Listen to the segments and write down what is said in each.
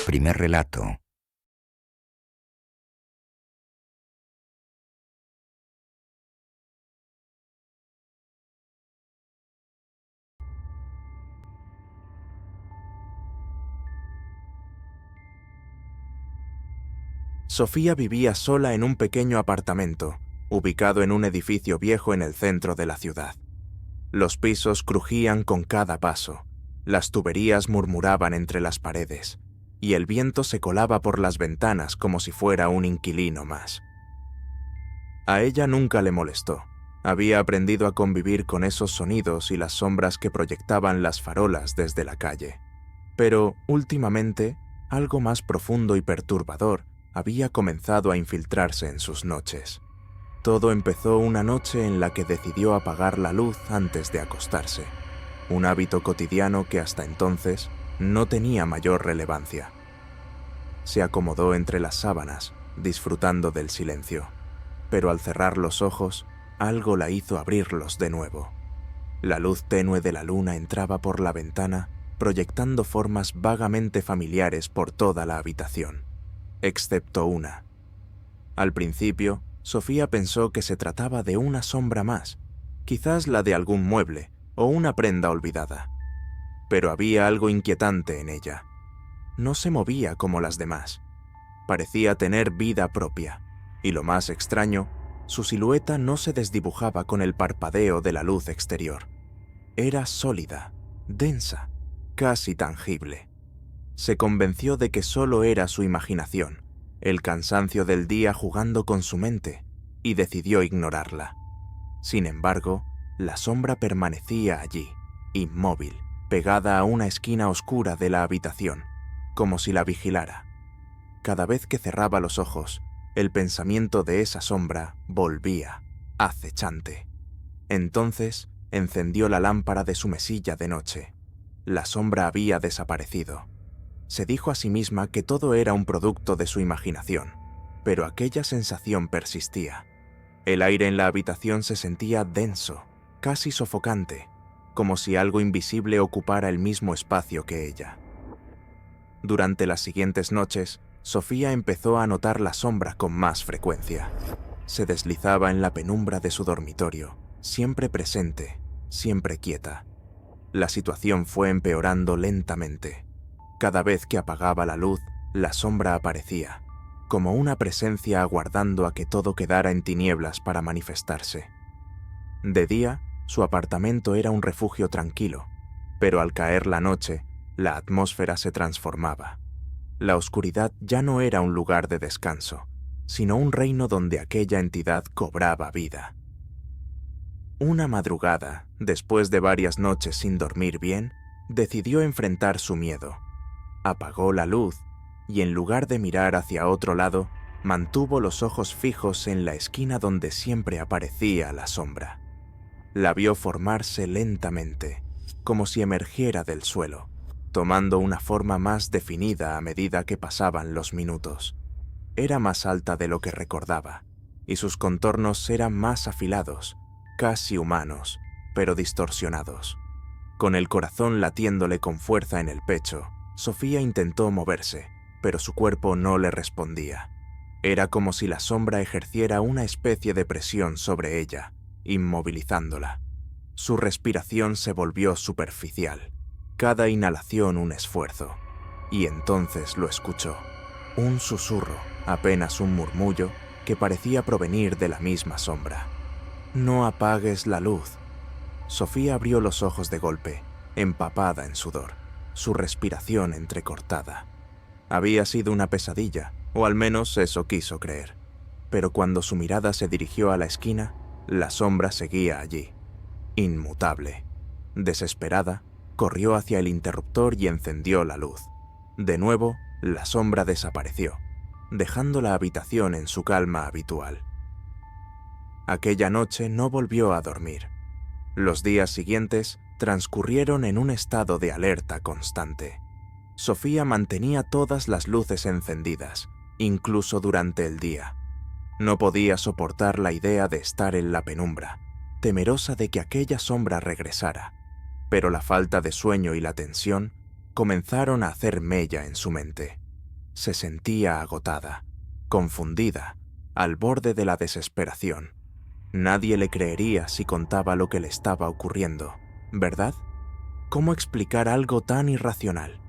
Primer relato. Sofía vivía sola en un pequeño apartamento, ubicado en un edificio viejo en el centro de la ciudad. Los pisos crujían con cada paso, las tuberías murmuraban entre las paredes, y el viento se colaba por las ventanas como si fuera un inquilino más. A ella nunca le molestó. Había aprendido a convivir con esos sonidos y las sombras que proyectaban las farolas desde la calle. Pero, últimamente, algo más profundo y perturbador había comenzado a infiltrarse en sus noches. Todo empezó una noche en la que decidió apagar la luz antes de acostarse, un hábito cotidiano que hasta entonces no tenía mayor relevancia. Se acomodó entre las sábanas, disfrutando del silencio, pero al cerrar los ojos, algo la hizo abrirlos de nuevo. La luz tenue de la luna entraba por la ventana, proyectando formas vagamente familiares por toda la habitación, excepto una. Al principio, Sofía pensó que se trataba de una sombra más, quizás la de algún mueble o una prenda olvidada. Pero había algo inquietante en ella. No se movía como las demás. Parecía tener vida propia, y lo más extraño, su silueta no se desdibujaba con el parpadeo de la luz exterior. Era sólida, densa, casi tangible. Se convenció de que solo era su imaginación, el cansancio del día jugando con su mente, y decidió ignorarla. Sin embargo, la sombra permanecía allí, inmóvil, pegada a una esquina oscura de la habitación, como si la vigilara. Cada vez que cerraba los ojos, el pensamiento de esa sombra volvía, acechante. Entonces, encendió la lámpara de su mesilla de noche. La sombra había desaparecido. Se dijo a sí misma que todo era un producto de su imaginación, pero aquella sensación persistía. El aire en la habitación se sentía denso, casi sofocante, como si algo invisible ocupara el mismo espacio que ella. Durante las siguientes noches, Sofía empezó a notar la sombra con más frecuencia. Se deslizaba en la penumbra de su dormitorio, siempre presente, siempre quieta. La situación fue empeorando lentamente. Cada vez que apagaba la luz, la sombra aparecía, como una presencia aguardando a que todo quedara en tinieblas para manifestarse. De día, su apartamento era un refugio tranquilo, pero al caer la noche, la atmósfera se transformaba. La oscuridad ya no era un lugar de descanso, sino un reino donde aquella entidad cobraba vida. Una madrugada, después de varias noches sin dormir bien, decidió enfrentar su miedo. Apagó la luz y, en lugar de mirar hacia otro lado, mantuvo los ojos fijos en la esquina donde siempre aparecía la sombra. La vio formarse lentamente, como si emergiera del suelo, tomando una forma más definida a medida que pasaban los minutos. Era más alta de lo que recordaba, y sus contornos eran más afilados, casi humanos, pero distorsionados. Con el corazón latiéndole con fuerza en el pecho, Sofía intentó moverse, pero su cuerpo no le respondía. Era como si la sombra ejerciera una especie de presión sobre ella, inmovilizándola. Su respiración se volvió superficial, cada inhalación un esfuerzo, y entonces lo escuchó. Un susurro, apenas un murmullo, que parecía provenir de la misma sombra. «No apagues la luz». Sofía abrió los ojos de golpe, empapada en sudor, su respiración entrecortada. Había sido una pesadilla, o al menos eso quiso creer. Pero cuando su mirada se dirigió a la esquina, la sombra seguía allí, inmutable. Desesperada, corrió hacia el interruptor y encendió la luz. De nuevo, la sombra desapareció, dejando la habitación en su calma habitual. Aquella noche no volvió a dormir. Los días siguientes transcurrieron en un estado de alerta constante. Sofía mantenía todas las luces encendidas, incluso durante el día. No podía soportar la idea de estar en la penumbra, temerosa de que aquella sombra regresara, pero la falta de sueño y la tensión comenzaron a hacer mella en su mente. Se sentía agotada, confundida, al borde de la desesperación. Nadie le creería si contaba lo que le estaba ocurriendo, ¿verdad? ¿Cómo explicar algo tan irracional?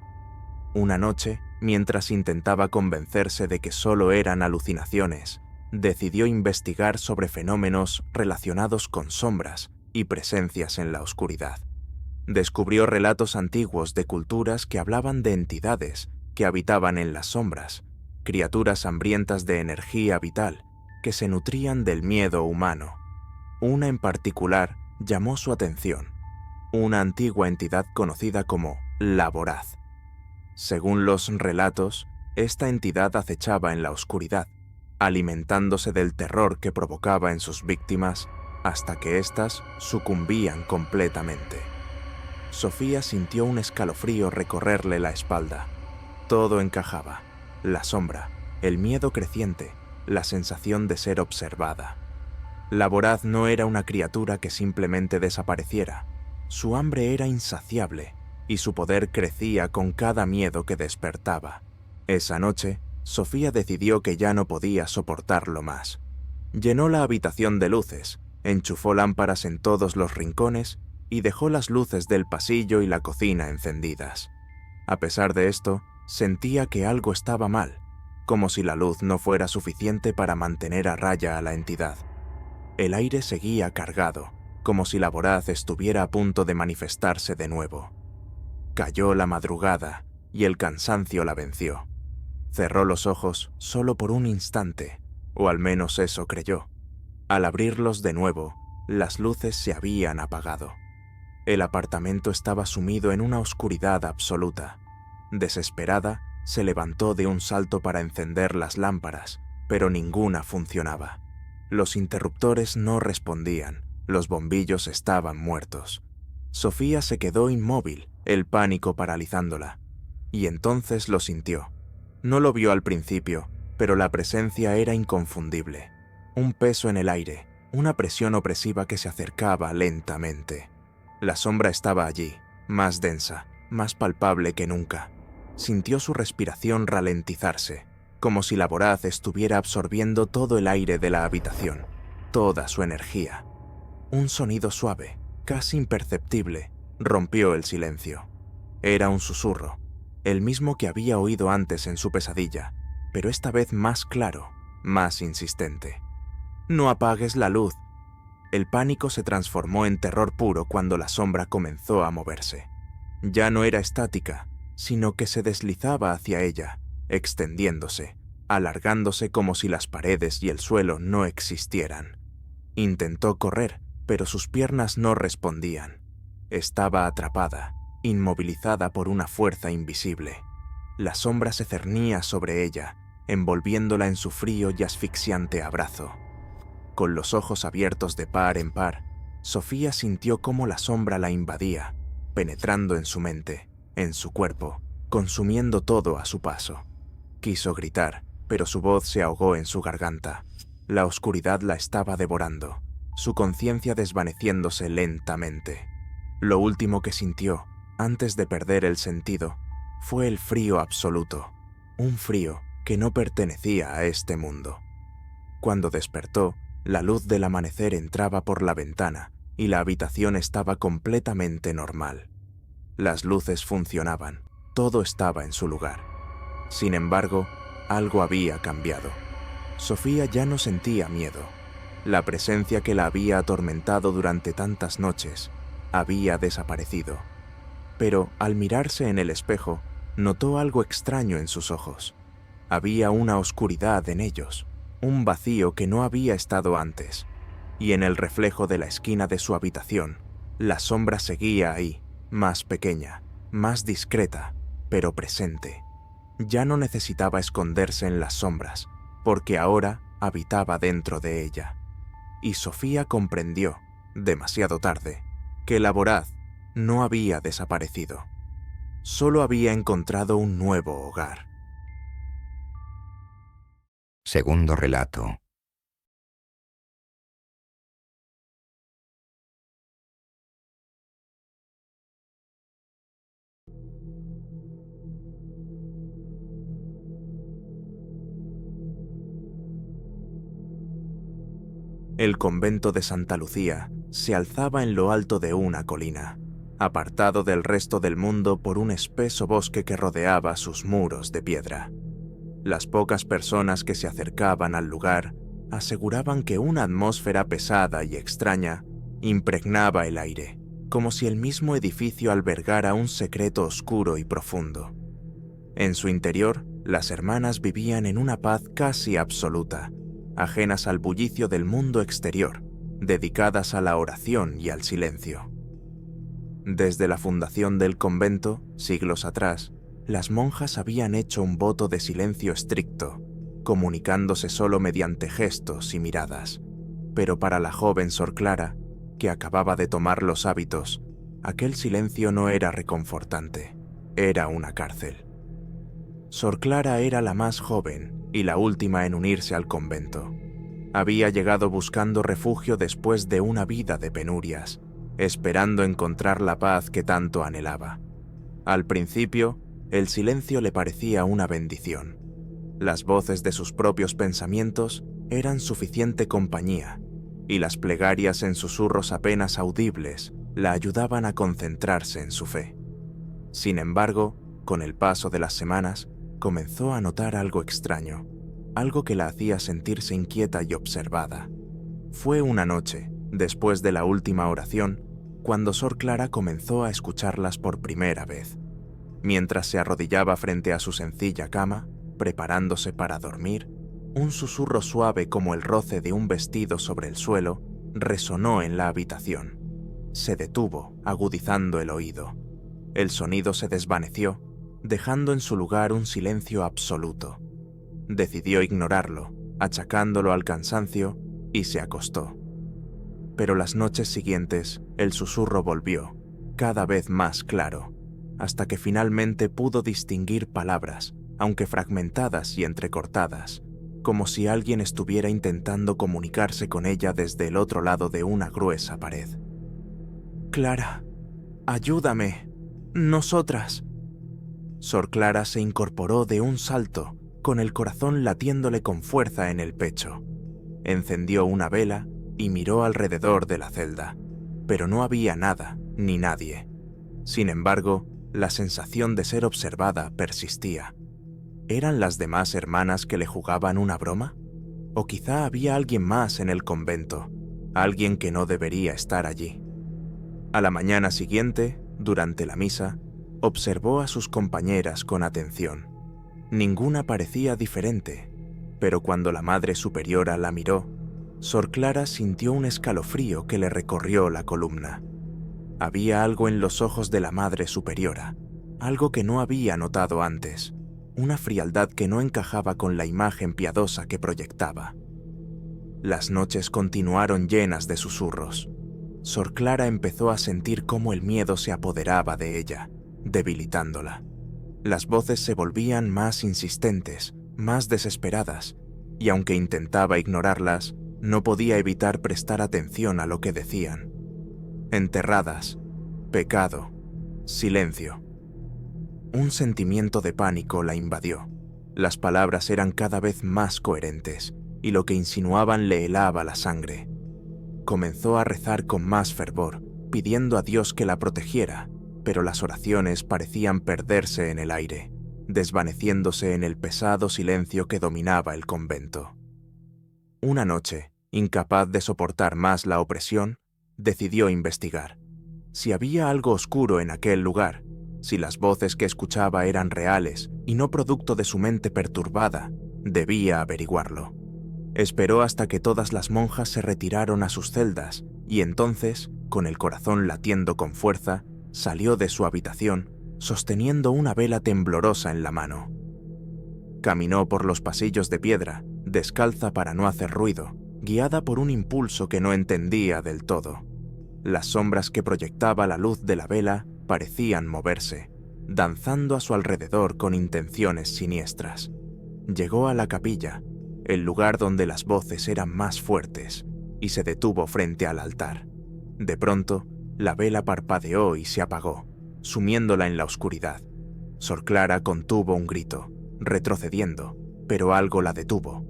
Una noche, mientras intentaba convencerse de que solo eran alucinaciones, decidió investigar sobre fenómenos relacionados con sombras y presencias en la oscuridad. Descubrió relatos antiguos de culturas que hablaban de entidades que habitaban en las sombras, criaturas hambrientas de energía vital que se nutrían del miedo humano. Una en particular llamó su atención, una antigua entidad conocida como la Voraz. Según los relatos, esta entidad acechaba en la oscuridad, alimentándose del terror que provocaba en sus víctimas hasta que éstas sucumbían completamente. Sofía sintió un escalofrío recorrerle la espalda. Todo encajaba: la sombra, el miedo creciente, la sensación de ser observada. La Voraz no era una criatura que simplemente desapareciera. Su hambre era insaciable y su poder crecía con cada miedo que despertaba. Esa noche, Sofía decidió que ya no podía soportarlo más. Llenó la habitación de luces, enchufó lámparas en todos los rincones y dejó las luces del pasillo y la cocina encendidas. A pesar de esto, sentía que algo estaba mal, como si la luz no fuera suficiente para mantener a raya a la entidad. El aire seguía cargado, como si la Voraz estuviera a punto de manifestarse de nuevo. Cayó la madrugada y el cansancio la venció. Cerró los ojos solo por un instante, o al menos eso creyó. Al abrirlos de nuevo, las luces se habían apagado. El apartamento estaba sumido en una oscuridad absoluta. Desesperada, se levantó de un salto para encender las lámparas, pero ninguna funcionaba. Los interruptores no respondían, los bombillos estaban muertos. Sofía se quedó inmóvil, el pánico paralizándola. Y entonces lo sintió. No lo vio al principio, pero la presencia era inconfundible. Un peso en el aire, una presión opresiva que se acercaba lentamente. La sombra estaba allí, más densa, más palpable que nunca. Sintió su respiración ralentizarse, como si la Voraz estuviera absorbiendo todo el aire de la habitación, toda su energía. Un sonido suave, casi imperceptible, rompió el silencio. Era un susurro, el mismo que había oído antes en su pesadilla, pero esta vez más claro, más insistente. «No apagues la luz». El pánico se transformó en terror puro cuando la sombra comenzó a moverse. Ya no era estática, sino que se deslizaba hacia ella, extendiéndose, alargándose como si las paredes y el suelo no existieran. Intentó correr, pero sus piernas no respondían. Estaba atrapada, inmovilizada por una fuerza invisible. La sombra se cernía sobre ella, envolviéndola en su frío y asfixiante abrazo. Con los ojos abiertos de par en par, Sofía sintió cómo la sombra la invadía, penetrando en su mente, en su cuerpo, consumiendo todo a su paso. Quiso gritar, pero su voz se ahogó en su garganta. La oscuridad la estaba devorando, su conciencia desvaneciéndose lentamente. Lo último que sintió, antes de perder el sentido, fue el frío absoluto, un frío que no pertenecía a este mundo. Cuando despertó, la luz del amanecer entraba por la ventana y la habitación estaba completamente normal. Las luces funcionaban, todo estaba en su lugar. Sin embargo, algo había cambiado. Sofía ya no sentía miedo. La presencia que la había atormentado durante tantas noches había desaparecido. Pero al mirarse en el espejo, notó algo extraño en sus ojos. Había una oscuridad en ellos, un vacío que no había estado antes. Y en el reflejo de la esquina de su habitación, la sombra seguía ahí, más pequeña, más discreta, pero presente. Ya no necesitaba esconderse en las sombras, porque ahora habitaba dentro de ella. Y Sofía comprendió, demasiado tarde, que la Voraz no había desaparecido. Solo había encontrado un nuevo hogar. Segundo relato. El convento de Santa Lucía se alzaba en lo alto de una colina, apartado del resto del mundo por un espeso bosque que rodeaba sus muros de piedra. Las pocas personas que se acercaban al lugar aseguraban que una atmósfera pesada y extraña impregnaba el aire, como si el mismo edificio albergara un secreto oscuro y profundo. En su interior, las hermanas vivían en una paz casi absoluta, ajenas al bullicio del mundo exterior, dedicadas a la oración y al silencio. Desde la fundación del convento, siglos atrás, las monjas habían hecho un voto de silencio estricto, comunicándose solo mediante gestos y miradas. Pero para la joven Sor Clara, que acababa de tomar los hábitos, aquel silencio no era reconfortante, era una cárcel. Sor Clara era la más joven y la última en unirse al convento. Había llegado buscando refugio después de una vida de penurias, esperando encontrar la paz que tanto anhelaba. Al principio, el silencio le parecía una bendición. Las voces de sus propios pensamientos eran suficiente compañía, y las plegarias en susurros apenas audibles la ayudaban a concentrarse en su fe. Sin embargo, con el paso de las semanas, comenzó a notar algo extraño, algo que la hacía sentirse inquieta y observada. Fue una noche, después de la última oración, cuando Sor Clara comenzó a escucharlas por primera vez. Mientras se arrodillaba frente a su sencilla cama, preparándose para dormir, un susurro suave como el roce de un vestido sobre el suelo resonó en la habitación. Se detuvo, agudizando el oído. El sonido se desvaneció, dejando en su lugar un silencio absoluto. Decidió ignorarlo, achacándolo al cansancio, y se acostó. Pero las noches siguientes, el susurro volvió, cada vez más claro, hasta que finalmente pudo distinguir palabras, aunque fragmentadas y entrecortadas, como si alguien estuviera intentando comunicarse con ella desde el otro lado de una gruesa pared. «Clara, ayúdame, nosotras». Sor Clara se incorporó de un salto, con el corazón latiéndole con fuerza en el pecho. Encendió una vela y miró alrededor de la celda, pero no había nada ni nadie. Sin embargo, la sensación de ser observada persistía. ¿Eran las demás hermanas que le jugaban una broma? ¿O quizá había alguien más en el convento, alguien que no debería estar allí? A la mañana siguiente, durante la misa, observó a sus compañeras con atención. Ninguna parecía diferente, pero cuando la Madre Superiora la miró, Sor Clara sintió un escalofrío que le recorrió la columna. Había algo en los ojos de la Madre Superiora, algo que no había notado antes, una frialdad que no encajaba con la imagen piadosa que proyectaba. Las noches continuaron llenas de susurros. Sor Clara empezó a sentir cómo el miedo se apoderaba de ella, debilitándola. Las voces se volvían más insistentes, más desesperadas, y aunque intentaba ignorarlas, no podía evitar prestar atención a lo que decían. Enterradas, pecado, silencio. Un sentimiento de pánico la invadió. Las palabras eran cada vez más coherentes, y lo que insinuaban le helaba la sangre. Comenzó a rezar con más fervor, pidiendo a Dios que la protegiera, pero las oraciones parecían perderse en el aire, desvaneciéndose en el pesado silencio que dominaba el convento. Una noche, incapaz de soportar más la opresión, decidió investigar. Si había algo oscuro en aquel lugar, si las voces que escuchaba eran reales y no producto de su mente perturbada, debía averiguarlo. Esperó hasta que todas las monjas se retiraron a sus celdas y entonces, con el corazón latiendo con fuerza, salió de su habitación, sosteniendo una vela temblorosa en la mano. Caminó por los pasillos de piedra, descalza para no hacer ruido, guiada por un impulso que no entendía del todo. Las sombras que proyectaba la luz de la vela parecían moverse, danzando a su alrededor con intenciones siniestras. Llegó a la capilla, el lugar donde las voces eran más fuertes, y se detuvo frente al altar. De pronto, la vela parpadeó y se apagó, sumiéndola en la oscuridad. Sor Clara contuvo un grito, retrocediendo, pero algo la detuvo.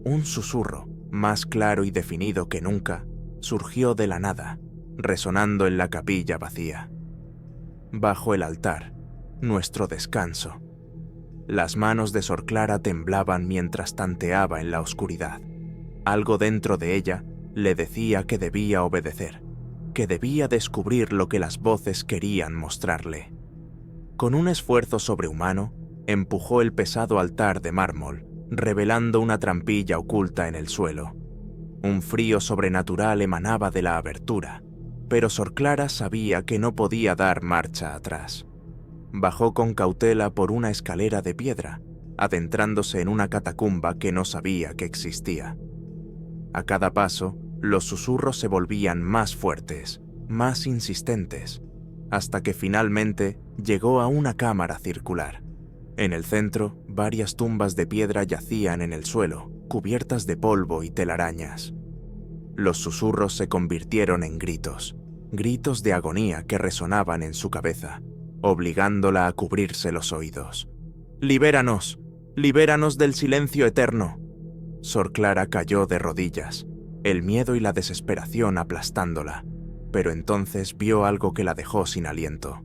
Un susurro, más claro y definido que nunca, surgió de la nada, resonando en la capilla vacía. Bajo el altar, nuestro descanso. Las manos de Sor Clara temblaban mientras tanteaba en la oscuridad. Algo dentro de ella le decía que debía obedecer, que debía descubrir lo que las voces querían mostrarle. Con un esfuerzo sobrehumano, empujó el pesado altar de mármol, revelando una trampilla oculta en el suelo. Un frío sobrenatural emanaba de la abertura, pero Sor Clara sabía que no podía dar marcha atrás. Bajó con cautela por una escalera de piedra, adentrándose en una catacumba que no sabía que existía. A cada paso, los susurros se volvían más fuertes, más insistentes, hasta que finalmente llegó a una cámara circular. En el centro, varias tumbas de piedra yacían en el suelo, cubiertas de polvo y telarañas. Los susurros se convirtieron en gritos, gritos de agonía que resonaban en su cabeza, obligándola a cubrirse los oídos. ¡Libéranos! ¡Libéranos del silencio eterno! Sor Clara cayó de rodillas, el miedo y la desesperación aplastándola, pero entonces vio algo que la dejó sin aliento.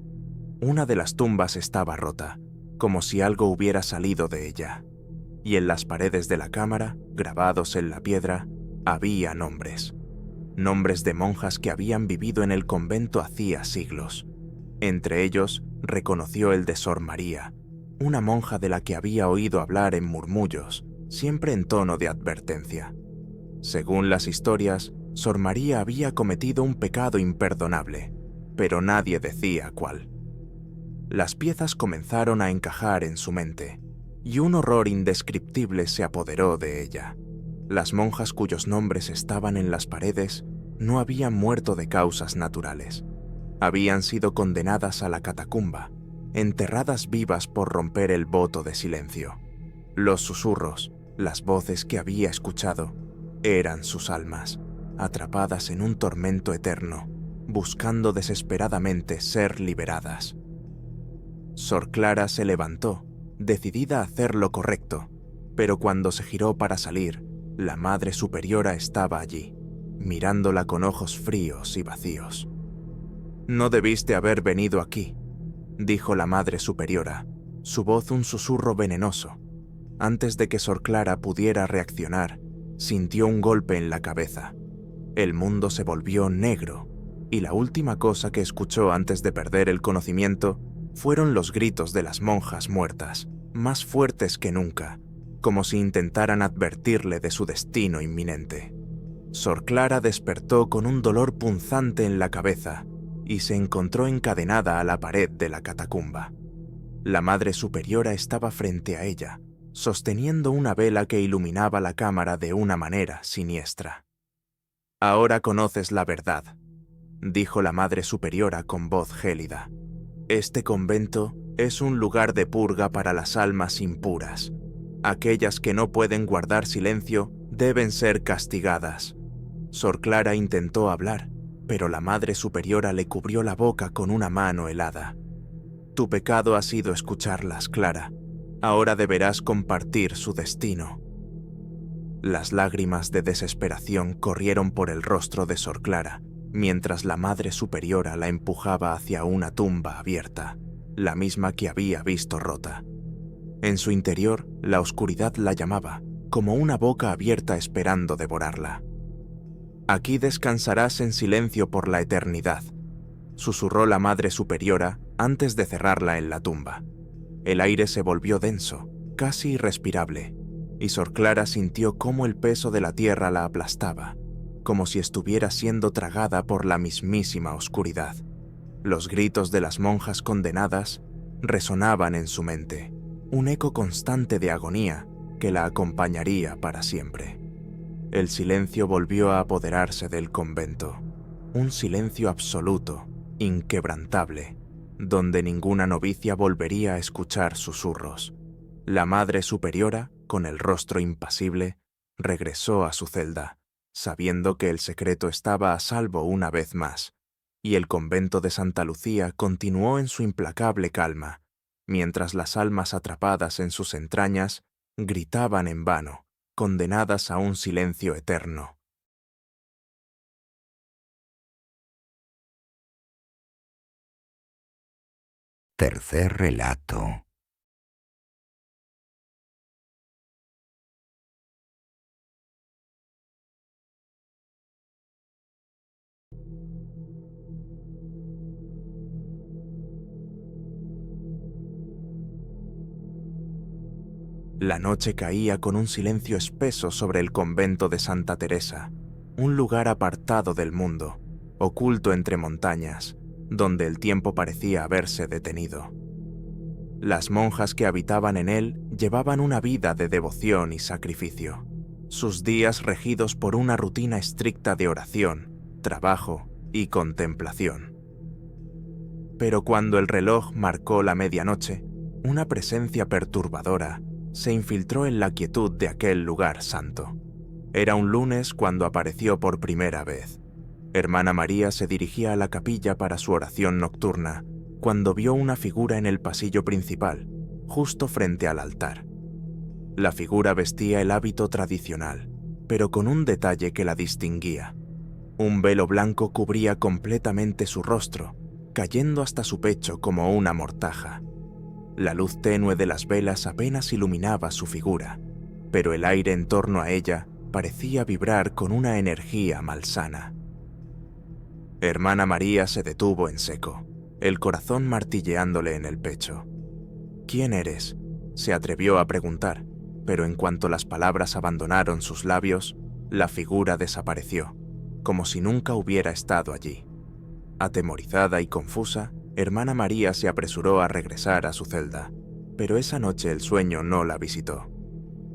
Una de las tumbas estaba rota, como si algo hubiera salido de ella, y en las paredes de la cámara, grabados en la piedra, había nombres. Nombres de monjas que habían vivido en el convento hacía siglos. Entre ellos, reconoció el de Sor María, una monja de la que había oído hablar en murmullos, siempre en tono de advertencia. Según las historias, Sor María había cometido un pecado imperdonable, pero nadie decía cuál. Las piezas comenzaron a encajar en su mente, y un horror indescriptible se apoderó de ella. Las monjas cuyos nombres estaban en las paredes no habían muerto de causas naturales. Habían sido condenadas a la catacumba, enterradas vivas por romper el voto de silencio. Los susurros, las voces que había escuchado, eran sus almas, atrapadas en un tormento eterno, buscando desesperadamente ser liberadas. Sor Clara se levantó, decidida a hacer lo correcto, pero cuando se giró para salir, la Madre Superiora estaba allí, mirándola con ojos fríos y vacíos. «No debiste haber venido aquí», dijo la Madre Superiora, su voz un susurro venenoso. Antes de que Sor Clara pudiera reaccionar, sintió un golpe en la cabeza. El mundo se volvió negro, y la última cosa que escuchó antes de perder el conocimiento fueron los gritos de las monjas muertas, más fuertes que nunca, como si intentaran advertirle de su destino inminente. Sor Clara despertó con un dolor punzante en la cabeza y se encontró encadenada a la pared de la catacumba. La Madre Superiora estaba frente a ella, sosteniendo una vela que iluminaba la cámara de una manera siniestra. «Ahora conoces la verdad», dijo la Madre Superiora con voz gélida. «Este convento es un lugar de purga para las almas impuras. Aquellas que no pueden guardar silencio deben ser castigadas». Sor Clara intentó hablar, pero la Madre Superiora le cubrió la boca con una mano helada. «Tu pecado ha sido escucharlas, Clara. Ahora deberás compartir su destino». Las lágrimas de desesperación corrieron por el rostro de Sor Clara, mientras la Madre Superiora la empujaba hacia una tumba abierta, la misma que había visto rota. En su interior, la oscuridad la llamaba, como una boca abierta esperando devorarla. «Aquí descansarás en silencio por la eternidad», susurró la Madre Superiora antes de cerrarla en la tumba. El aire se volvió denso, casi irrespirable, y Sor Clara sintió cómo el peso de la tierra la aplastaba, como si estuviera siendo tragada por la mismísima oscuridad. Los gritos de las monjas condenadas resonaban en su mente, un eco constante de agonía que la acompañaría para siempre. El silencio volvió a apoderarse del convento, un silencio absoluto, inquebrantable, donde ninguna novicia volvería a escuchar susurros. La Madre Superiora, con el rostro impasible, regresó a su celda, sabiendo que el secreto estaba a salvo una vez más, y el convento de Santa Lucía continuó en su implacable calma, mientras las almas atrapadas en sus entrañas gritaban en vano, condenadas a un silencio eterno. Tercer relato. La noche caía con un silencio espeso sobre el convento de Santa Teresa, un lugar apartado del mundo, oculto entre montañas, donde el tiempo parecía haberse detenido. Las monjas que habitaban en él llevaban una vida de devoción y sacrificio, sus días regidos por una rutina estricta de oración, trabajo y contemplación. Pero cuando el reloj marcó la medianoche, una presencia perturbadora se infiltró en la quietud de aquel lugar santo. Era un lunes cuando apareció por primera vez. Hermana María se dirigía a la capilla para su oración nocturna, cuando vio una figura en el pasillo principal, justo frente al altar. La figura vestía el hábito tradicional, pero con un detalle que la distinguía. Un velo blanco cubría completamente su rostro, cayendo hasta su pecho como una mortaja. La luz tenue de las velas apenas iluminaba su figura, pero el aire en torno a ella parecía vibrar con una energía malsana. Hermana María se detuvo en seco, el corazón martilleándole en el pecho. «¿Quién eres?», se atrevió a preguntar, pero en cuanto las palabras abandonaron sus labios, la figura desapareció, como si nunca hubiera estado allí. Atemorizada y confusa, Hermana María se apresuró a regresar a su celda, pero esa noche el sueño no la visitó.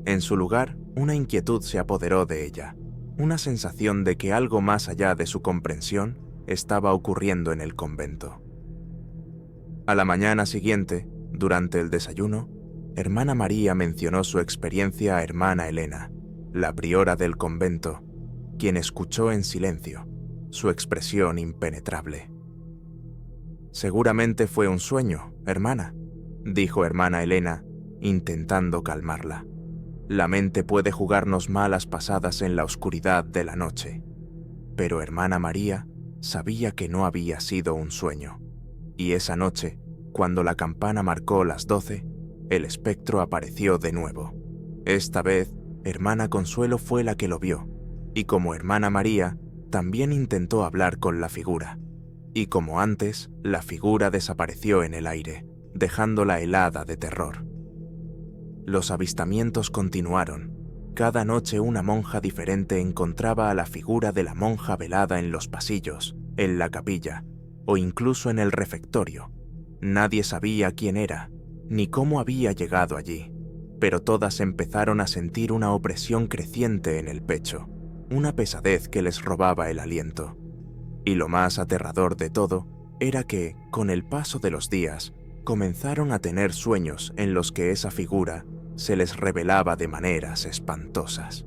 En su lugar, una inquietud se apoderó de ella, una sensación de que algo más allá de su comprensión estaba ocurriendo en el convento. A la mañana siguiente, durante el desayuno, Hermana María mencionó su experiencia a Hermana Elena, la priora del convento, quien escuchó en silencio, su expresión impenetrable. «Seguramente fue un sueño, hermana», dijo Hermana Elena, intentando calmarla. «La mente puede jugarnos malas pasadas en la oscuridad de la noche». Pero Hermana María sabía que no había sido un sueño, y esa noche, cuando la campana marcó las 12, el espectro apareció de nuevo. Esta vez, Hermana Consuelo fue la que lo vio, y como Hermana María, también intentó hablar con la figura. Y como antes, la figura desapareció en el aire, dejándola helada de terror. Los avistamientos continuaron. Cada noche una monja diferente encontraba a la figura de la monja velada en los pasillos, en la capilla, o incluso en el refectorio. Nadie sabía quién era, ni cómo había llegado allí, pero todas empezaron a sentir una opresión creciente en el pecho, una pesadez que les robaba el aliento. Y lo más aterrador de todo era que, con el paso de los días, comenzaron a tener sueños en los que esa figura se les revelaba de maneras espantosas.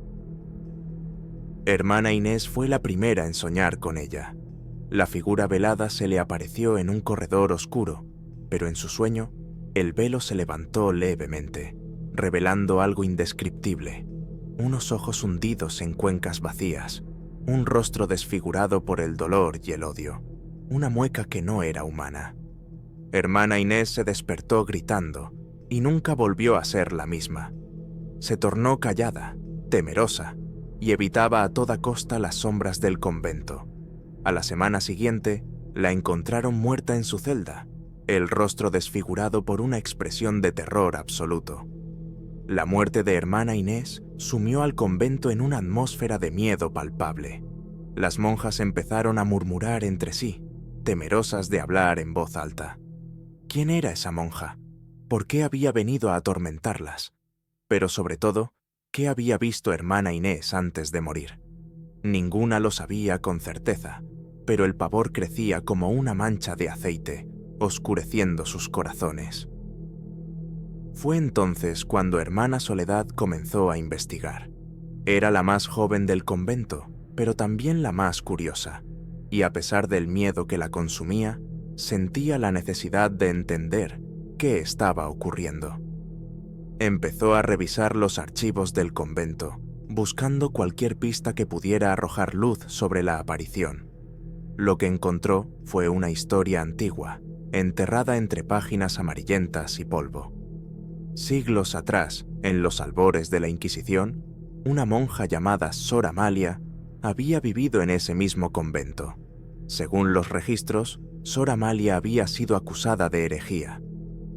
Hermana Inés fue la primera en soñar con ella. La figura velada se le apareció en un corredor oscuro, pero en su sueño, el velo se levantó levemente, revelando algo indescriptible, unos ojos hundidos en cuencas vacías, un rostro desfigurado por el dolor y el odio, una mueca que no era humana. Hermana Inés se despertó gritando y nunca volvió a ser la misma. Se tornó callada, temerosa, y evitaba a toda costa las sombras del convento. A la semana siguiente, la encontraron muerta en su celda, el rostro desfigurado por una expresión de terror absoluto. La muerte de Hermana Inés sumió al convento en una atmósfera de miedo palpable. Las monjas empezaron a murmurar entre sí, temerosas de hablar en voz alta. ¿Quién era esa monja? ¿Por qué había venido a atormentarlas? Pero sobre todo, ¿qué había visto Hermana Inés antes de morir? Ninguna lo sabía con certeza, pero el pavor crecía como una mancha de aceite, oscureciendo sus corazones. Fue entonces cuando Hermana Soledad comenzó a investigar. Era la más joven del convento, pero también la más curiosa, y a pesar del miedo que la consumía, sentía la necesidad de entender qué estaba ocurriendo. Empezó a revisar los archivos del convento, buscando cualquier pista que pudiera arrojar luz sobre la aparición. Lo que encontró fue una historia antigua, enterrada entre páginas amarillentas y polvo. Siglos atrás, en los albores de la Inquisición, una monja llamada Sor Amalia había vivido en ese mismo convento. Según los registros, Sor Amalia había sido acusada de herejía.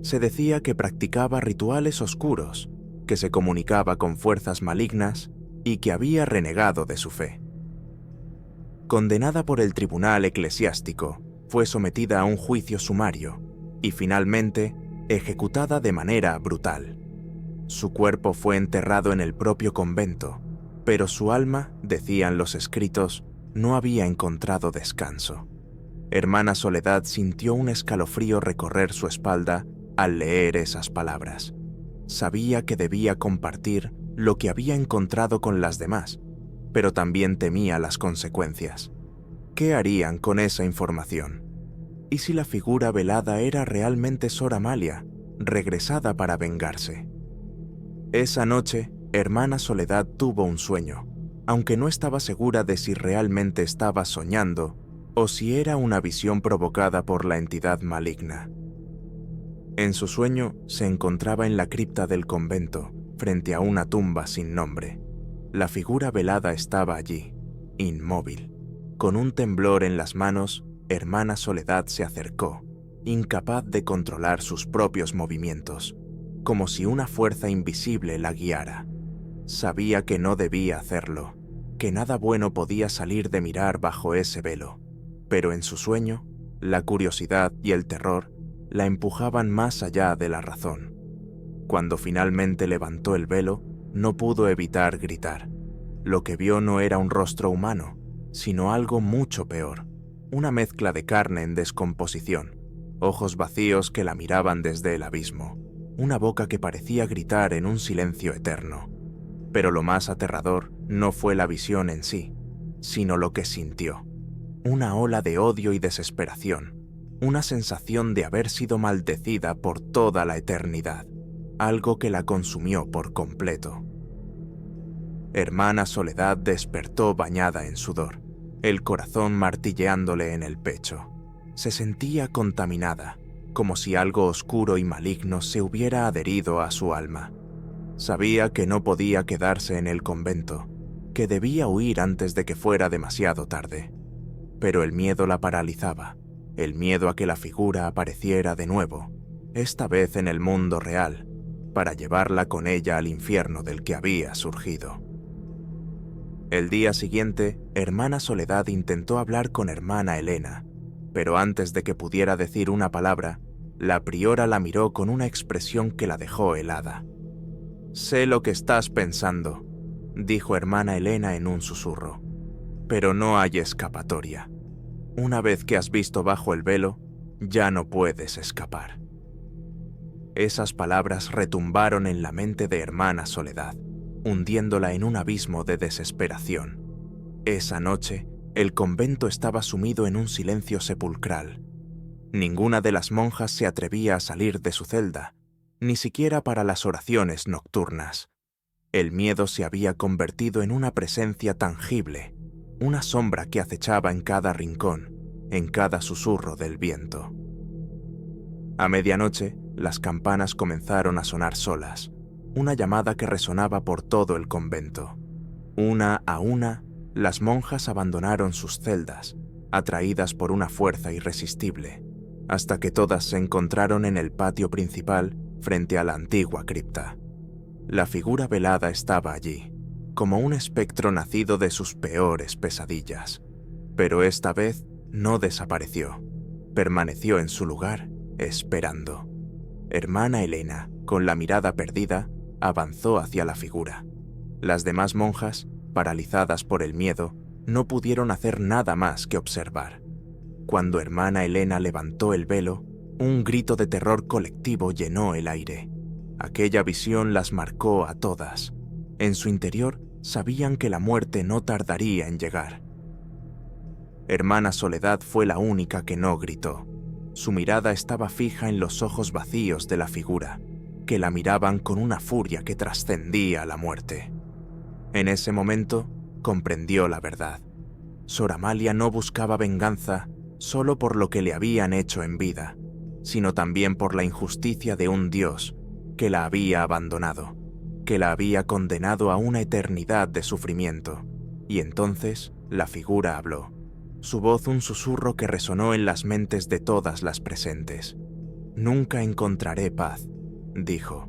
Se decía que practicaba rituales oscuros, que se comunicaba con fuerzas malignas y que había renegado de su fe. Condenada por el tribunal eclesiástico, fue sometida a un juicio sumario y finalmente ejecutada de manera brutal. Su cuerpo fue enterrado en el propio convento, pero su alma, decían los escritos, no había encontrado descanso. Hermana Soledad sintió un escalofrío recorrer su espalda al leer esas palabras. Sabía que debía compartir lo que había encontrado con las demás, pero también temía las consecuencias. ¿Qué harían con esa información? ¿Y si la figura velada era realmente Sor Amalia, regresada para vengarse? Esa noche, Hermana Soledad tuvo un sueño, aunque no estaba segura de si realmente estaba soñando o si era una visión provocada por la entidad maligna. En su sueño se encontraba en la cripta del convento, frente a una tumba sin nombre. La figura velada estaba allí, inmóvil. Con un temblor en las manos, Hermana Soledad se acercó, incapaz de controlar sus propios movimientos, como si una fuerza invisible la guiara. Sabía que no debía hacerlo, que nada bueno podía salir de mirar bajo ese velo, pero en su sueño, la curiosidad y el terror la empujaban más allá de la razón. Cuando finalmente levantó el velo, no pudo evitar gritar. Lo que vio no era un rostro humano, sino algo mucho peor, una mezcla de carne en descomposición, ojos vacíos que la miraban desde el abismo, una boca que parecía gritar en un silencio eterno. Pero lo más aterrador no fue la visión en sí, sino lo que sintió. Una ola de odio y desesperación, una sensación de haber sido maldecida por toda la eternidad, algo que la consumió por completo. Hermana Soledad despertó bañada en sudor, el corazón martilleándole en el pecho. Se sentía contaminada, como si algo oscuro y maligno se hubiera adherido a su alma. Sabía que no podía quedarse en el convento, que debía huir antes de que fuera demasiado tarde. Pero el miedo la paralizaba, el miedo a que la figura apareciera de nuevo, esta vez en el mundo real, para llevarla con ella al infierno del que había surgido. El día siguiente, Hermana Soledad intentó hablar con Hermana Elena, pero antes de que pudiera decir una palabra, la priora la miró con una expresión que la dejó helada. «Sé lo que estás pensando», dijo Hermana Elena en un susurro, «pero no hay escapatoria. Una vez que has visto bajo el velo, ya no puedes escapar». Esas palabras retumbaron en la mente de Hermana Soledad, hundiéndola en un abismo de desesperación. Esa noche, el convento estaba sumido en un silencio sepulcral. Ninguna de las monjas se atrevía a salir de su celda, ni siquiera para las oraciones nocturnas. El miedo se había convertido en una presencia tangible, una sombra que acechaba en cada rincón, en cada susurro del viento. A medianoche, las campanas comenzaron a sonar solas, una llamada que resonaba por todo el convento. Una a una, las monjas abandonaron sus celdas, atraídas por una fuerza irresistible, hasta que todas se encontraron en el patio principal frente a la antigua cripta. La figura velada estaba allí, como un espectro nacido de sus peores pesadillas, pero esta vez no desapareció, permaneció en su lugar, esperando. Hermana Elena, con la mirada perdida, avanzó hacia la figura. Las demás monjas, paralizadas por el miedo, no pudieron hacer nada más que observar. Cuando Hermana Elena levantó el velo, un grito de terror colectivo llenó el aire. Aquella visión las marcó a todas. En su interior sabían que la muerte no tardaría en llegar. Hermana Soledad fue la única que no gritó. Su mirada estaba fija en los ojos vacíos de la figura, que la miraban con una furia que trascendía la muerte. En ese momento, comprendió la verdad. Sor Amalia no buscaba venganza solo por lo que le habían hecho en vida, sino también por la injusticia de un Dios que la había abandonado, que la había condenado a una eternidad de sufrimiento. Y entonces la figura habló, su voz un susurro que resonó en las mentes de todas las presentes. «Nunca encontraré paz», dijo,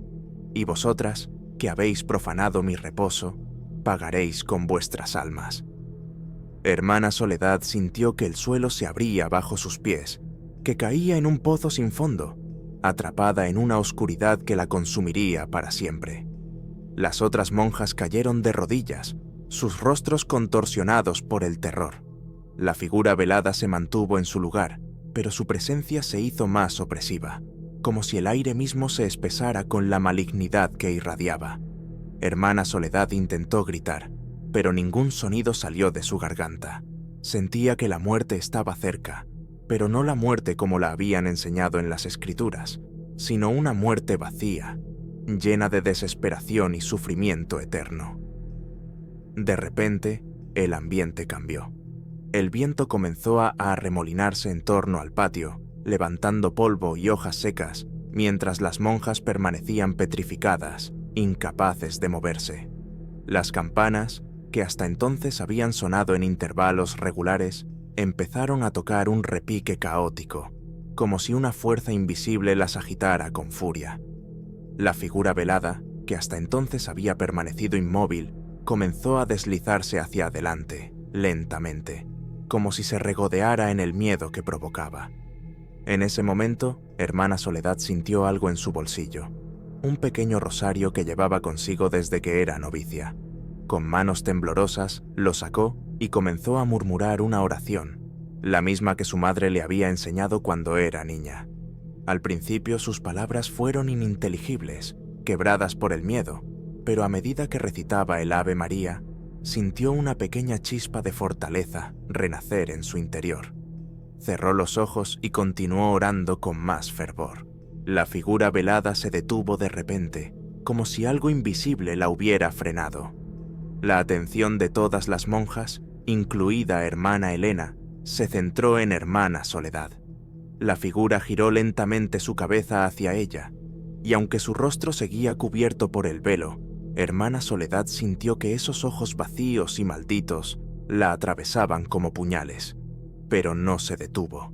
«y vosotras, que habéis profanado mi reposo, pagaréis con vuestras almas». Hermana Soledad sintió que el suelo se abría bajo sus pies, que caía en un pozo sin fondo, atrapada en una oscuridad que la consumiría para siempre. Las otras monjas cayeron de rodillas, sus rostros contorsionados por el terror. La figura velada se mantuvo en su lugar, pero su presencia se hizo más opresiva, como si el aire mismo se espesara con la malignidad que irradiaba. Hermana Soledad intentó gritar, pero ningún sonido salió de su garganta. Sentía que la muerte estaba cerca, pero no la muerte como la habían enseñado en las escrituras, sino una muerte vacía, llena de desesperación y sufrimiento eterno. De repente, el ambiente cambió. El viento comenzó a arremolinarse en torno al patio, levantando polvo y hojas secas, mientras las monjas permanecían petrificadas, incapaces de moverse. Las campanas, que hasta entonces habían sonado en intervalos regulares, empezaron a tocar un repique caótico, como si una fuerza invisible las agitara con furia. La figura velada, que hasta entonces había permanecido inmóvil, comenzó a deslizarse hacia adelante, lentamente, como si se regodeara en el miedo que provocaba. En ese momento, Hermana Soledad sintió algo en su bolsillo, un pequeño rosario que llevaba consigo desde que era novicia. Con manos temblorosas, lo sacó y comenzó a murmurar una oración, la misma que su madre le había enseñado cuando era niña. Al principio sus palabras fueron ininteligibles, quebradas por el miedo, pero a medida que recitaba el Ave María, sintió una pequeña chispa de fortaleza renacer en su interior. Cerró los ojos y continuó orando con más fervor. La figura velada se detuvo de repente, como si algo invisible la hubiera frenado. La atención de todas las monjas, incluida Hermana Elena, se centró en Hermana Soledad. La figura giró lentamente su cabeza hacia ella, y aunque su rostro seguía cubierto por el velo, Hermana Soledad sintió que esos ojos vacíos y malditos la atravesaban como puñales, pero no se detuvo.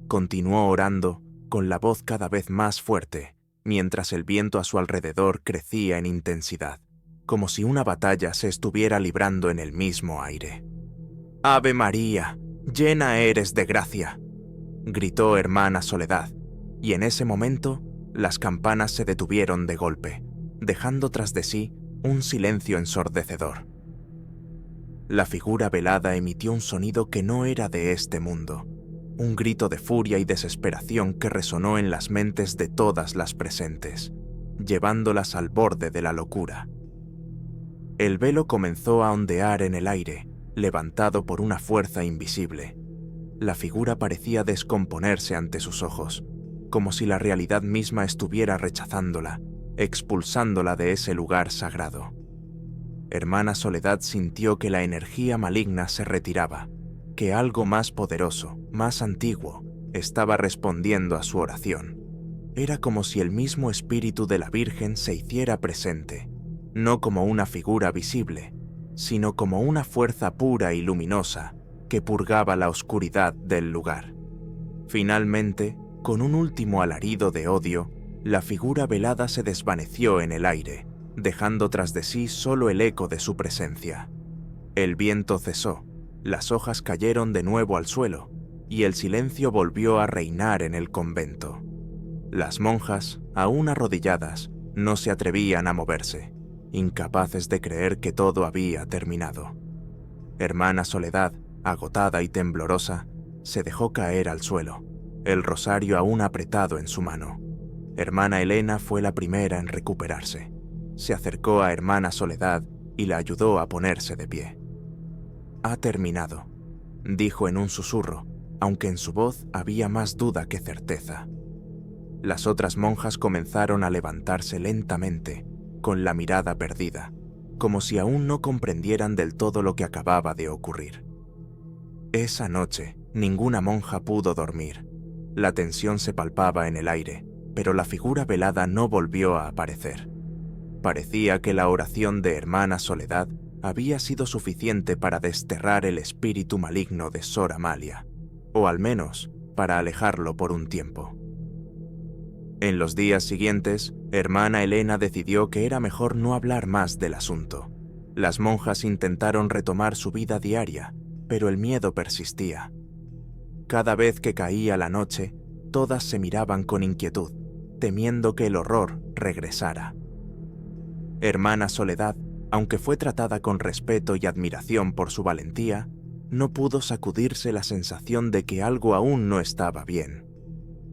Continuó orando, con la voz cada vez más fuerte, mientras el viento a su alrededor crecía en intensidad, como si una batalla se estuviera librando en el mismo aire. «Ave María, llena eres de gracia», gritó Hermana Soledad, y en ese momento las campanas se detuvieron de golpe, dejando tras de sí un silencio ensordecedor. La figura velada emitió un sonido que no era de este mundo, un grito de furia y desesperación que resonó en las mentes de todas las presentes, llevándolas al borde de la locura. El velo comenzó a ondear en el aire, levantado por una fuerza invisible. La figura parecía descomponerse ante sus ojos, como si la realidad misma estuviera rechazándola, expulsándola de ese lugar sagrado. Hermana Soledad sintió que la energía maligna se retiraba, que algo más poderoso, más antiguo, estaba respondiendo a su oración. Era como si el mismo espíritu de la Virgen se hiciera presente, no como una figura visible, sino como una fuerza pura y luminosa que purgaba la oscuridad del lugar. Finalmente, con un último alarido de odio, la figura velada se desvaneció en el aire, dejando tras de sí solo el eco de su presencia. El viento cesó, las hojas cayeron de nuevo al suelo, y el silencio volvió a reinar en el convento. Las monjas, aún arrodilladas, no se atrevían a moverse, incapaces de creer que todo había terminado. Hermana Soledad, agotada y temblorosa, se dejó caer al suelo, el rosario aún apretado en su mano. Hermana Elena fue la primera en recuperarse. Se acercó a Hermana Soledad y la ayudó a ponerse de pie. «Ha terminado», dijo en un susurro, aunque en su voz había más duda que certeza. Las otras monjas comenzaron a levantarse lentamente, con la mirada perdida, como si aún no comprendieran del todo lo que acababa de ocurrir. Esa noche, ninguna monja pudo dormir. La tensión se palpaba en el aire, pero la figura velada no volvió a aparecer. Parecía que la oración de Hermana Soledad había sido suficiente para desterrar el espíritu maligno de Sor Amalia, o al menos para alejarlo por un tiempo. En los días siguientes, Hermana Elena decidió que era mejor no hablar más del asunto. Las monjas intentaron retomar su vida diaria, pero el miedo persistía. Cada vez que caía la noche, todas se miraban con inquietud, temiendo que el horror regresara. Hermana Soledad, aunque fue tratada con respeto y admiración por su valentía, no pudo sacudirse la sensación de que algo aún no estaba bien.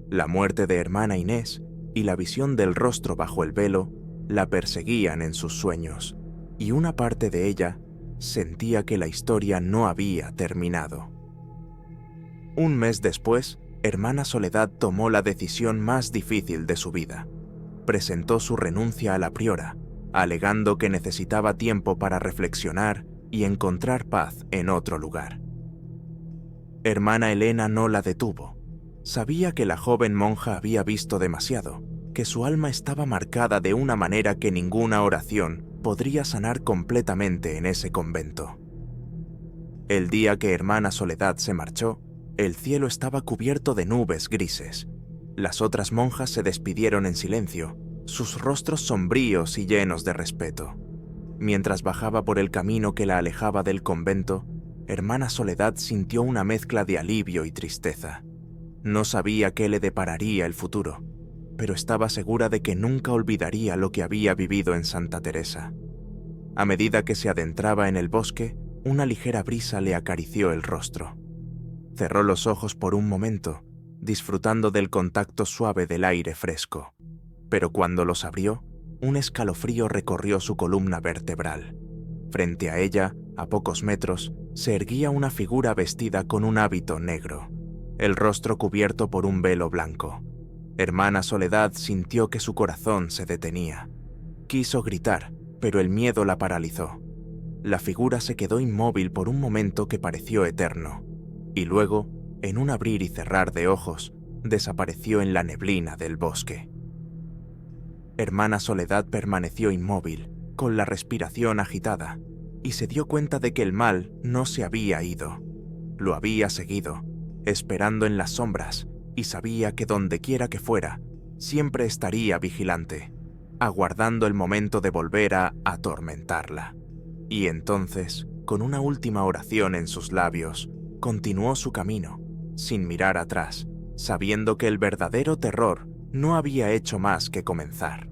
La muerte de Hermana Inés y la visión del rostro bajo el velo la perseguían en sus sueños, y una parte de ella sentía que la historia no había terminado. Un mes después, Hermana Soledad tomó la decisión más difícil de su vida. Presentó su renuncia a la priora, alegando que necesitaba tiempo para reflexionar y encontrar paz en otro lugar. Hermana Elena no la detuvo. Sabía que la joven monja había visto demasiado, que su alma estaba marcada de una manera que ninguna oración podría sanar completamente en ese convento. El día que Hermana Soledad se marchó, el cielo estaba cubierto de nubes grises. Las otras monjas se despidieron en silencio, sus rostros sombríos y llenos de respeto. Mientras bajaba por el camino que la alejaba del convento, Hermana Soledad sintió una mezcla de alivio y tristeza. No sabía qué le depararía el futuro, pero estaba segura de que nunca olvidaría lo que había vivido en Santa Teresa. A medida que se adentraba en el bosque, una ligera brisa le acarició el rostro. Cerró los ojos por un momento, disfrutando del contacto suave del aire fresco, pero cuando los abrió, un escalofrío recorrió su columna vertebral. Frente a ella, a pocos metros, se erguía una figura vestida con un hábito negro, el rostro cubierto por un velo blanco. Hermana Soledad sintió que su corazón se detenía. Quiso gritar, pero el miedo la paralizó. La figura se quedó inmóvil por un momento que pareció eterno, y luego, en un abrir y cerrar de ojos, desapareció en la neblina del bosque. Hermana Soledad permaneció inmóvil, con la respiración agitada, y se dio cuenta de que el mal no se había ido. Lo había seguido, esperando en las sombras, y sabía que dondequiera que fuera, siempre estaría vigilante, aguardando el momento de volver a atormentarla. Y entonces, con una última oración en sus labios, continuó su camino, sin mirar atrás, sabiendo que el verdadero terror no había hecho más que comenzar.